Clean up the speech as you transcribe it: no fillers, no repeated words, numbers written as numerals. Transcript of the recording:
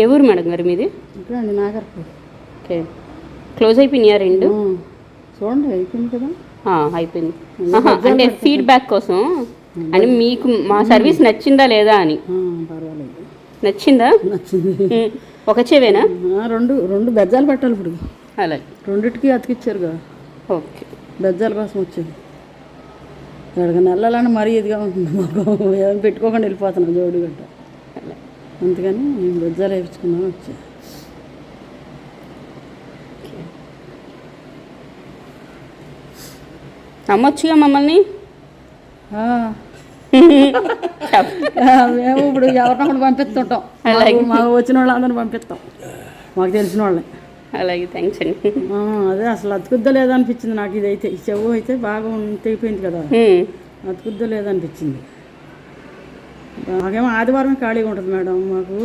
ఏ ఊరు మేడం గారు మీది? ఇక్కడ అండి నాగర్పూర్. ఓకే, క్లోజ్ అయిపోయినాయా రెండు? చూడండి అయిపోయింది కదా. అయిపోయింది. అంటే ఫీడ్బ్యాక్ కోసం అని మీకు మా సర్వీస్ నచ్చిందా లేదా అని. పర్వాలేదు, నచ్చిందా? నచ్చింది. ఒక చెవేనా? రెండు రెండు బెజ్జాలు పెట్టాలి ఇప్పుడు. అలాగే, రెండిటికి అతికిచ్చారుగా. ఓకే, బెజ్జాల కోసం వచ్చేది. ఎక్కడికైనా వెళ్ళాలని మరీ ఇదిగా ఉంటుంది మాకు, ఏమైనా పెట్టుకోకుండా వెళ్ళిపోతున్నాం జోడి గట్ట. అందుకని బెజ్జాలు వేయించుకున్నాను వచ్చా. నమ్మొచ్చుగా మమ్మల్ని. మేము ఇప్పుడు ఎవరినొకటి పంపిస్తుంటాం, మాకు వచ్చిన వాళ్ళందరినీ పంపిస్తాం, మాకు తెలిసిన వాళ్ళని. అలాగే, థ్యాంక్స్ అండి. అదే అసలు అతుకుద్దా లేదనిపించింది నాకు. ఇదైతే ఈ చెవు అయితే బాగా తెగిపోయింది కదా, అతుకుద్దా లేదనిపించింది. మాకేమో ఆదివారం ఖాళీగా ఉంటుంది మేడం మాకు.